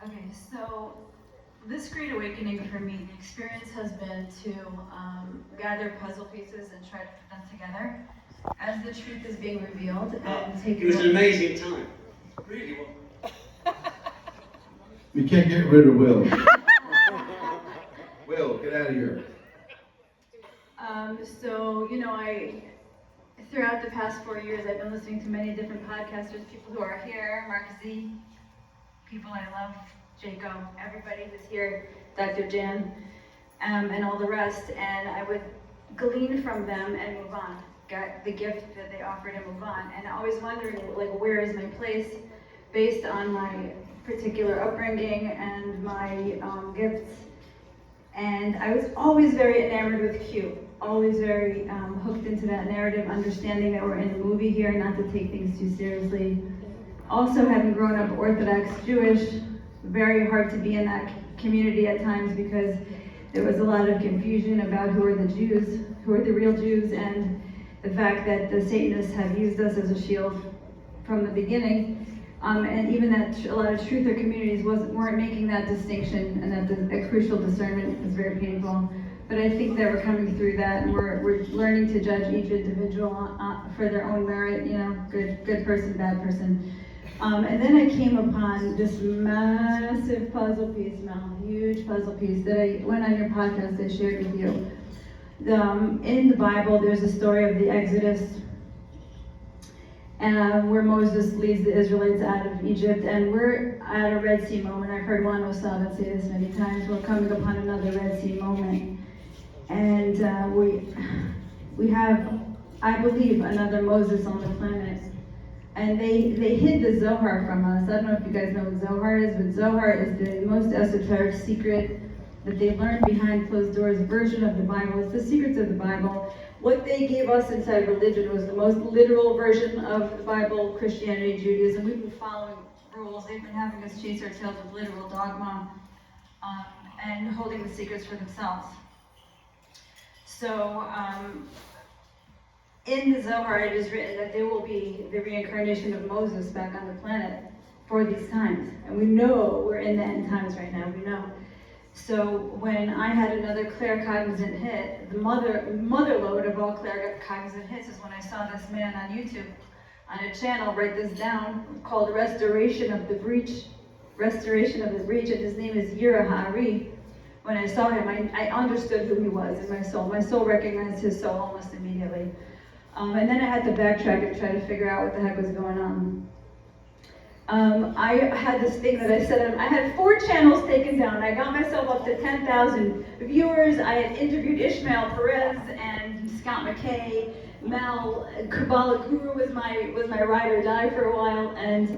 Okay, so this great awakening for me, the experience has been to gather puzzle pieces and try to put them together as the truth is being revealed and take. It was an amazing time. Really was. We can't get rid of Will. Will, get out of here. So, throughout the past 4 years, I've been listening to many different podcasters, people who are here, Mark Z, people I love, Jacob, everybody who's here, Dr. Jan, and all the rest, and I would glean from them and move on, get the gift that they offered and move on, and always wondering, where is my place based on my particular upbringing and my gifts. And I was always very enamored with Q, always very hooked into that narrative, understanding that we're in a movie here, not to take things too seriously. Also, having grown up Orthodox Jewish, very hard to be in that community at times because there was a lot of confusion about who are the Jews, who are the real Jews, and the fact that the Satanists have used us as a shield from the beginning. And even that a lot of truther communities weren't making that distinction, and that a crucial discernment is very painful. But I think that we're coming through that, and we're learning to judge each individual for their own merit. Good person, bad person. And then I came upon this massive puzzle piece, Mel, huge puzzle piece that I went on your podcast I shared with you. In the Bible, there's a story of the Exodus. Where Moses leads the Israelites out of Egypt, and we're at a Red Sea moment. I've heard Juan Osada say this many times. We're coming upon another Red Sea moment, and we have, I believe, another Moses on the planet. And they hid the Zohar from us. I don't know if you guys know what Zohar is, but Zohar is the most esoteric secret that they learned behind closed doors version of the Bible. It's the secrets of the Bible. What they gave us inside religion was the most literal version of the Bible, Christianity, Judaism. We've been following rules. They've been having us chase our tails with literal dogma and holding the secrets for themselves. So, in the Zohar, it is written that there will be the reincarnation of Moses back on the planet for these times. And we know we're in the end times right now, we know. So when I had another claircognizant hit, the mother load of all claircognizant hits is when I saw this man on YouTube, on a channel, write this down, called Restoration of the Breach, and his name is Yirah. When I saw him, I understood who he was in my soul. My soul recognized his soul almost immediately. And then I had to backtrack and try to figure out what the heck was going on. I had this thing that I said, I had 4 channels taken down. I got myself up to 10,000 viewers. I had interviewed Ishmael Perez and Scott McKay. Mel, Kabbalah Guru was my ride or die for a while, and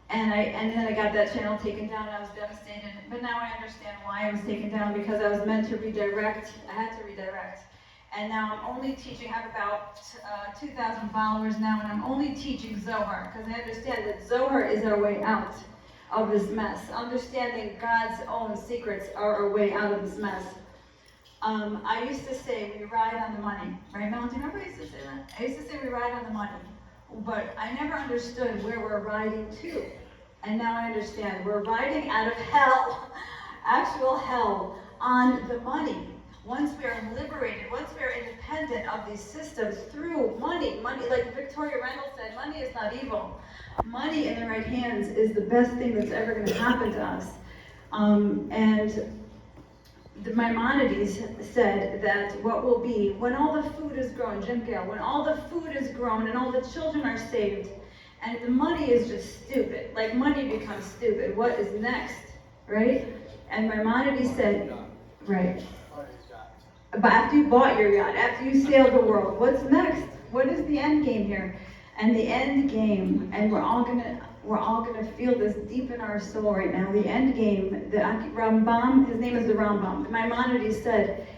then I got that channel taken down. I was devastated. But now I understand why I was taken down, because I was meant to redirect. I had to redirect. And now I'm only teaching, I have about 2,000 followers now, and I'm only teaching Zohar, because I understand that Zohar is our way out of this mess. Understanding God's own secrets are our way out of this mess. I used to say we ride on the money, right, Mel? Do you remember I used to say that? I used to say we ride on the money, but I never understood where we're riding to. And now I understand. We're riding out of hell, actual hell, on the money. Once we are liberated, once we are independent of these systems through money, like Victoria Reynolds said, money is not evil. Money in the right hands is the best thing that's ever going to happen to us. And the Maimonides said that what will be, when all the food is grown, Jim Gale, when all the food is grown and all the children are saved, and the money is just stupid, like money becomes stupid, what is next, right? And Maimonides said, right. But after you bought your yacht, after you sailed the world, what's next? What is the end game here? And the end game, and we're all gonna feel this deep in our soul right now. The end game, the Rambam, his name is the Rambam. The Maimonides said,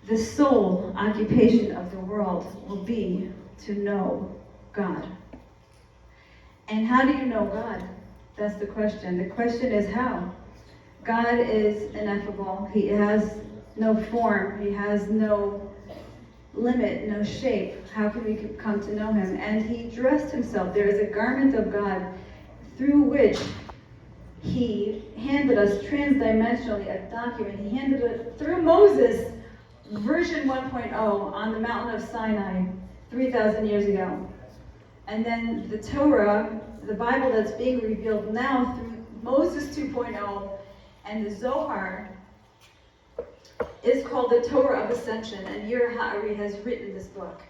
the sole occupation of the world will be to know God. And how do you know God? That's the question. The question is how. God is ineffable. He has no form, he has no limit, no shape. How can we come to know him? And he dressed himself. There is a garment of God through which he handed us transdimensionally a document. He handed it through Moses, version 1.0 on the mountain of Sinai 3,000 years ago. And then the Torah, the Bible that's being revealed now through Moses 2.0 and the Zohar, is called the Torah of Ascension, and Yirah has written this book.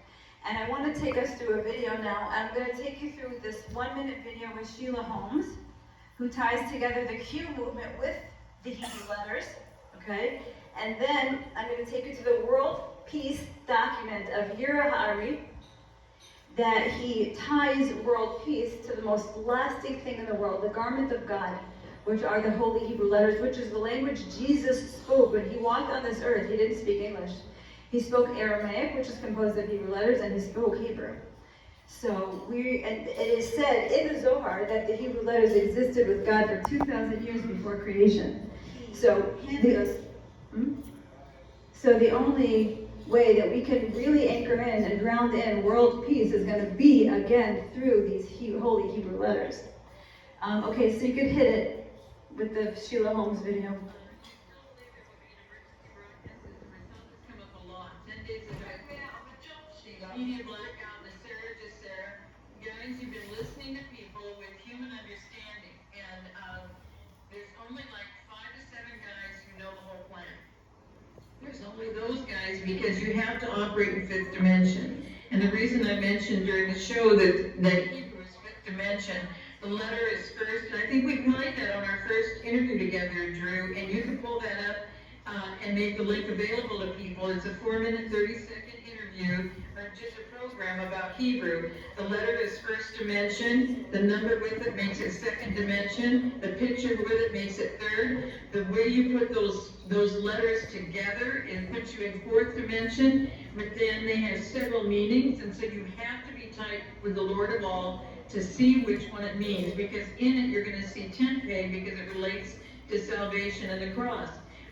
And I want to take us through a video now. I'm going to take you through this 1-minute video with Sheila Holmes, who ties together the Q movement with the Hebrew letters, okay? And then I'm going to take you to the World Peace document of Yirah, that he ties world peace to the most lasting thing in the world, the garment of God, which are the holy Hebrew letters, which is the language Jesus spoke when he walked on this earth. He didn't speak English. He spoke Aramaic, which is composed of Hebrew letters, and he spoke Hebrew. So and it is said in the Zohar that the Hebrew letters existed with God for 2,000 years before creation. So the only way that we can really anchor in and ground in world peace is going to be, again, through these holy Hebrew letters. Okay, so you could hit it with the Sheila Holmes video. Media blackout, the Sarah to Sarah. Guys, you've been listening to people with human understanding, and there's only like 5 to 7 guys who know the whole plan. There's only those guys because you have to operate in 5th dimension. And the reason I mentioned during the show that Hebrew is 5th dimension, the letter is first, and I think we played that on our first interview together, Drew, and you can pull that up and make the link available to people. It's a 4-minute, 30-second interview, or just a program about Hebrew. The letter is first dimension, the number with it makes it 2nd dimension, the picture with it makes it 3rd. The way you put those letters together, it puts you in 4th dimension, but then they have several meanings, and so you have to be tight with the Lord of all to see which one it means, because in it you're going to see Tenpei because it relates to salvation and the cross.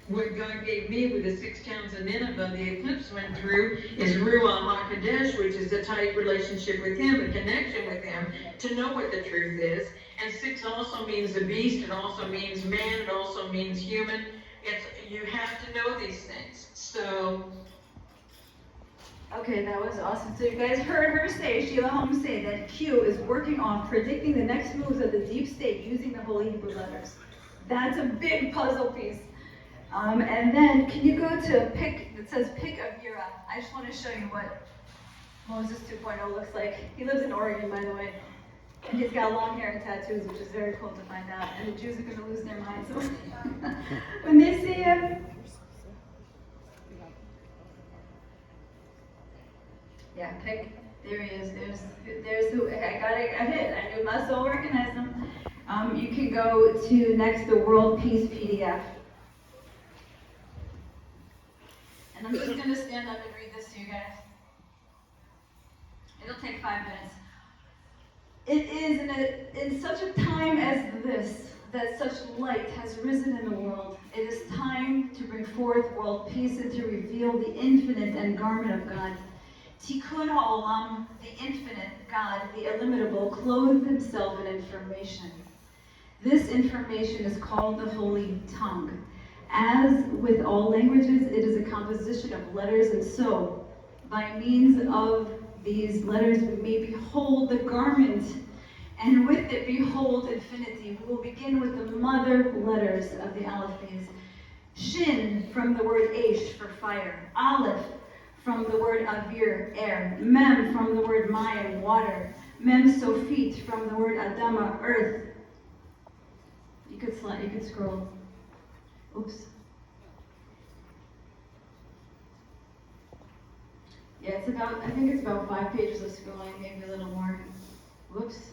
What God gave me with the 6 towns of Nineveh, the eclipse went through, is Ruach HaKodesh, which is a tight relationship with Him, a connection with Him, to know what the truth is. And 6 also means the beast, it also means man, it also means human. You have to know these things. So. Okay, that was awesome. So you guys heard her say, Sheila Holmes say, that Q is working on predicting the next moves of the deep state using the holy Hebrew letters. That's a big puzzle piece. And then, can you go to pick, it says pick of Yirah. I just want to show you what Moses 2.0 looks like. He lives in Oregon, by the way. And he's got long hair and tattoos, which is very cool to find out. And the Jews are going to lose their minds when they see him. Yeah, pick. There he is. There's who I got it. I hit. I knew my soul recognized him. You can go to next the World Peace PDF. And I'm just going to stand up and read this to you guys. It'll take 5 minutes. It is in such a time as this that such light has risen in the world. It is time to bring forth world peace and to reveal the infinite and garment of God. Tikkun ha'olam, the infinite God, the illimitable, clothed himself in information. This information is called the Holy Tongue. As with all languages, it is a composition of letters, and so, by means of these letters, we may behold the garment, and with it behold infinity. We will begin with the mother letters of the alphabets. Shin, from the word Aish, for fire. Aleph, from the word Avir, air. Mem, from the word Mayim, water. Mem Sofit, from the word Adama, earth. You could scroll. Oops. Yeah, I think it's about 5 pages of scrolling, maybe a little more. Whoops.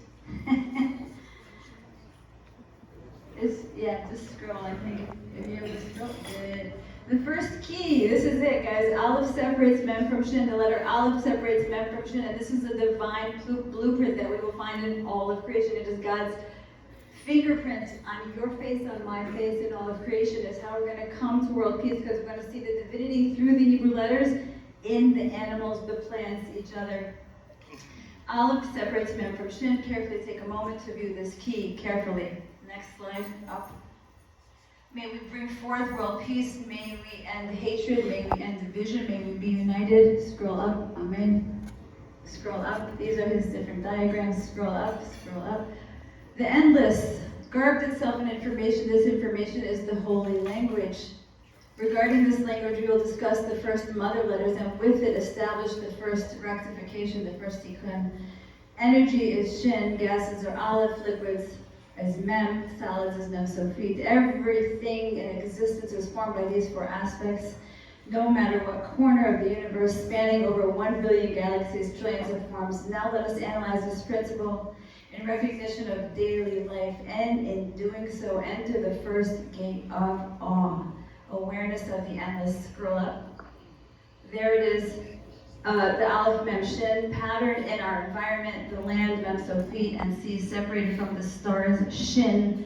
Just scroll, I think. If you're able to scroll, good. The first key, this is it, guys. Aleph separates Mem from Shin. The letter Aleph separates Mem from Shin, and this is the divine blueprint that we will find in all of creation. It is God's fingerprint on your face, on my face, in all of creation. Is how we're going to come to world peace, because we're going to see the divinity through the Hebrew letters in the animals, the plants, each other. Aleph separates Mem from Shin. Carefully take a moment to view this key carefully. Next slide, up. May we bring forth world peace. May we end hatred. May we end division. May we be united. Scroll up. Amen. Scroll up. These are his different diagrams. Scroll up. Scroll up. The endless, garbed itself in information. This information is the holy language. Regarding this language, we will discuss the first mother letters and with it establish the first rectification, the first tikkun. Energy is shin, gases are aleph, liquids as mem, solids as nefsofit. Everything in existence is formed by these four aspects, no matter what corner of the universe, spanning over 1 billion galaxies, trillions of forms. Now let us analyze this principle in recognition of daily life, and in doing so, enter the first gate of awe, awareness of the endless. Scroll up. There it is. The Aleph Mem Shin pattern in our environment, the land Mem So feet and seas separated from the stars Shin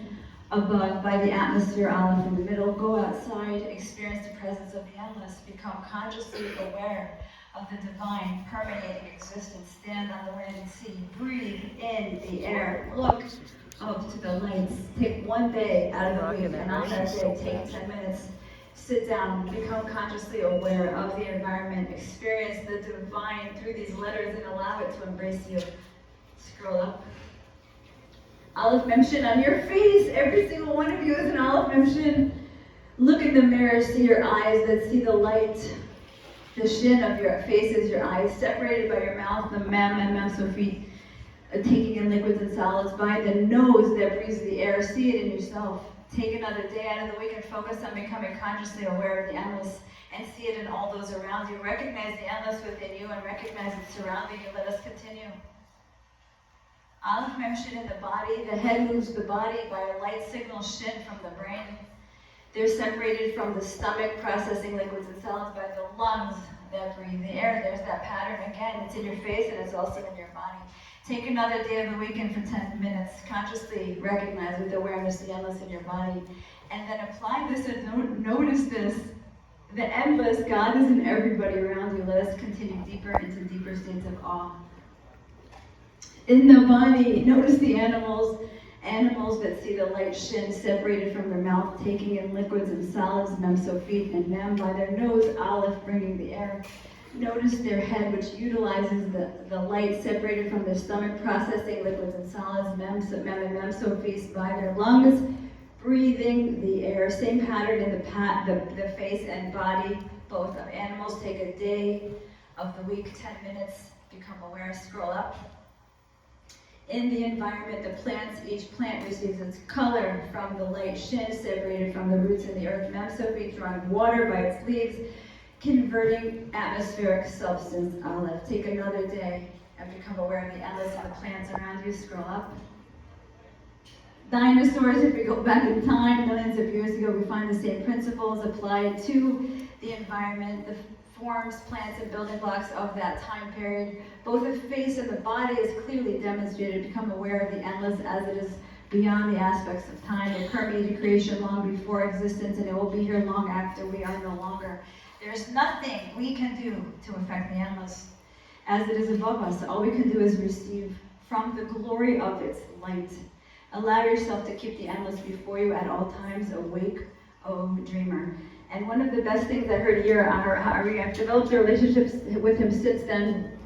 above by the atmosphere Aleph in the middle. Go outside, experience the presence of the endless, become consciously aware of the divine permeating existence. Stand on the land and see, breathe in the air, look up to the lights. Take one day out of the week, and on that day take 10 minutes. Sit down, become consciously aware of the environment, experience the divine through these letters and allow it to embrace you. Scroll up. Aleph Mem Shin on your face. Every single one of you is an Aleph Mem Shin. Look in the mirror, see your eyes that see the light. The shin of your face is your eyes, separated by your mouth, the mem and mem sofit, taking in liquids and solids, by the nose that breathes the air. See it in yourself. Take another day out of the week and focus on becoming consciously aware of the endless and see it in all those around you. Recognize the endless within you and recognize it surrounding you. Let us continue. Aleph Mem Shin in the body. The head moves the body by a light signal shin from the brain. They're separated from the stomach, processing liquids and solids, by the lungs that breathe the air. There's that pattern again. It's in your face and it's also in your body. Take another day of the weekend for 10 minutes. Consciously recognize with awareness the endless in your body. And then apply this and notice this. The endless, God is in everybody around you. Let us continue deeper into deeper states of awe. In the body, notice the animals that see the light shin separated from their mouth, taking in liquids and solids, mem so feet and mem by their nose, aleph bringing the air. Notice their head, which utilizes the light separated from their stomach, processing liquids and solids, mem and mem so feet by their lungs, breathing the air. Same pattern in the face and body, both of animals. Take a day of the week, 10 minutes, become aware, scroll up. In the environment, the plants, each plant receives its color from the light shin separated from the roots in the earth. Mem so feet drawing water by its leaves, converting atmospheric substance, aleph. Take another day and become aware of the endless of the plants around you. Scroll up. Dinosaurs, if we go back in time, millions of years ago, we find the same principles applied to the environment, the forms, plants, and building blocks of that time period. Both the face and the body is clearly demonstrated. Become aware of the endless as it is beyond the aspects of time. It permeated creation long before existence, and it will be here long after we are no longer. There's nothing we can do to affect the endless. As it is above us, all we can do is receive from the glory of its light. Allow yourself to keep the endless before you at all times. Awake, O dreamer. And one of the best things I heard Yirah, I've developed a relationship with him since then,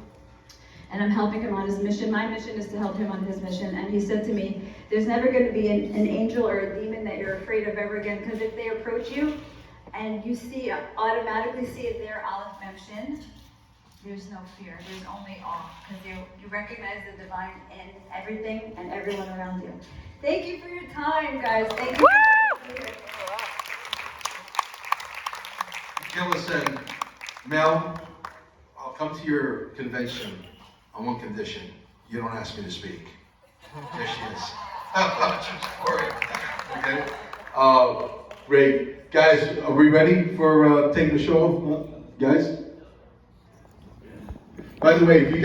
and I'm helping him on his mission. My mission is to help him on his mission. And he said to me, there's never going to be an angel or a demon that you're afraid of ever again, because if they approach you and you automatically see their Aleph Mem Shin, there's no fear, there's only awe, because you recognize the divine in everything and everyone around you. Thank you for your time, guys. Thank you. Gilla said, Mel, I'll come to your convention on one condition. You don't ask me to speak. There she is. Okay. Great. Guys, are we ready for taking the show off? Guys? By the way, if you guys